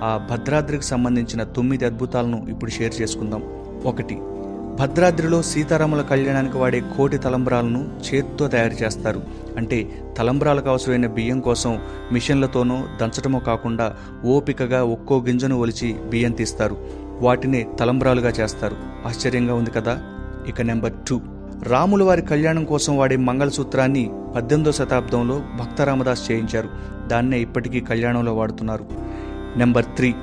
ఆ భద్రాద్రికి సంబంధించిన 9 అద్భుతాలను ఇప్పుడు షేర్ చేసుకుందాం. 1. భద్రాద్రిలో సీతారాముల కళ్యాణానికి వాడే కోటి తలంబ్రాలను చేత్తో తయారు చేస్తారు. అంటే తలంబ్రాలకు అవసరమైన బియ్యం కోసం మిషన్లతోనో దంచటమో కాకుండా ఓపికగా ఒక్కో గింజను ఒలిచి బియ్యం తీస్తారు. వాటిని తలంబ్రాలుగా చేస్తారు. ఆశ్చర్యంగా ఉంది కదా. ఇక నెంబర్ 2, రాముల వారి కళ్యాణం కోసం వాడే మంగళసూత్రాన్ని 18వ శతాబ్దంలో భక్త రామదాస్ చేయించారు. దాన్నే ఇప్పటికీ కళ్యాణంలో వాడుతున్నారు. నెంబర్ 3,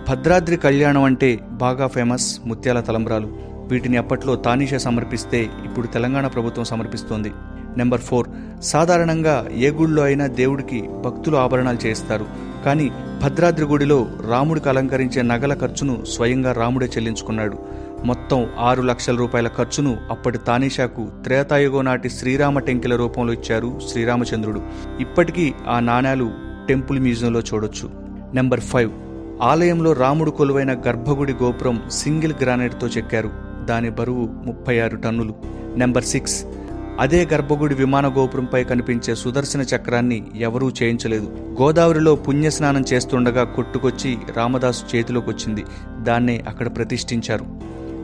భద్రాద్రి కళ్యాణం అంటే బాగా ఫేమస్ ముత్యాల తలంబ్రాలు. వీటిని అప్పట్లో తానీషా సమర్పిస్తే ఇప్పుడు తెలంగాణ ప్రభుత్వం సమర్పిస్తోంది. నెంబర్ 4, సాధారణంగా ఏ గుడిలో అయినా దేవుడికి భక్తులు ఆభరణాలు చేయిస్తారు. కానీ భద్రాద్రి గుడిలో రాముడికి అలంకరించే నగల ఖర్చును స్వయంగా రాముడే చెల్లించుకున్నాడు. మొత్తం 6 లక్షల రూపాయల ఖర్చును అప్పటి తానీషాకు త్రేతాయుగం నాటి శ్రీరామ టెంకిల రూపంలో ఇచ్చారు శ్రీరామచంద్రుడు. ఇప్పటికీ ఆ నాణేలు టెంపుల్ మ్యూజియంలో చూడొచ్చు. నెంబర్ 5, ఆలయంలో రాముడు కొలువైన గర్భగుడి గోపురం సింగిల్ గ్రానైట్తో చెక్కారు. దాని బరువు 36 టన్నులు. నెంబర్ 6, అదే గర్భగుడి విమాన గోపురంపై కనిపించే సుదర్శన చక్రాన్ని ఎవరూ చేయించలేదు. గోదావరిలో పుణ్యస్నానం చేస్తుండగా కొట్టుకొచ్చి రామదాసు చేతిలోకి వచ్చింది. దాన్నే అక్కడ ప్రతిష్ఠించారు.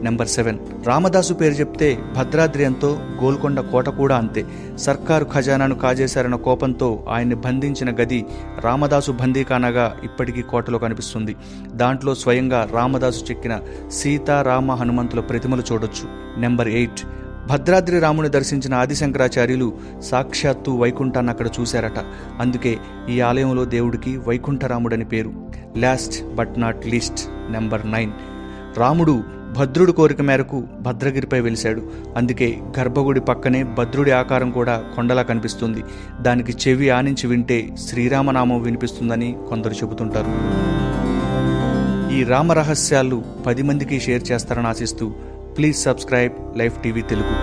నెంబర్ 7, రామదాసు పేరు చెప్తే భద్రాద్రి ఎంతో, గోల్కొండ కోట కూడా అంతే. సర్కారు ఖజానాను కాజేశారన్న కోపంతో ఆయన్ని బంధించిన గది రామదాసు బందీఖానాగా ఇప్పటికీ కోటలో కనిపిస్తుంది. దాంట్లో స్వయంగా రామదాసు చెక్కిన సీతా రామ హనుమంతుల ప్రతిమలు చూడొచ్చు. నెంబర్ 8, భద్రాద్రి రాముని దర్శించిన ఆదిశంకరాచార్యులు సాక్షాత్తు వైకుంఠాన్ని అక్కడ చూశారట. అందుకే ఈ ఆలయంలో దేవుడికి వైకుంఠరాముడని పేరు. Last but not least, number 9, రాముడు భద్రుడి కోరిక మేరకు భద్రగిరిపై వెలిశాడు. అందుకే గర్భగుడి పక్కనే భద్రుడి ఆకారం కూడా కొండలా కనిపిస్తుంది. దానికి చెవి ఆనించి వింటే శ్రీరామనామం వినిపిస్తుందని కొందరు చెబుతుంటారు. ఈ రామ రహస్యాలు 10 మందికి షేర్ చేస్తారని ఆశిస్తూ please subscribe life TV Telugu.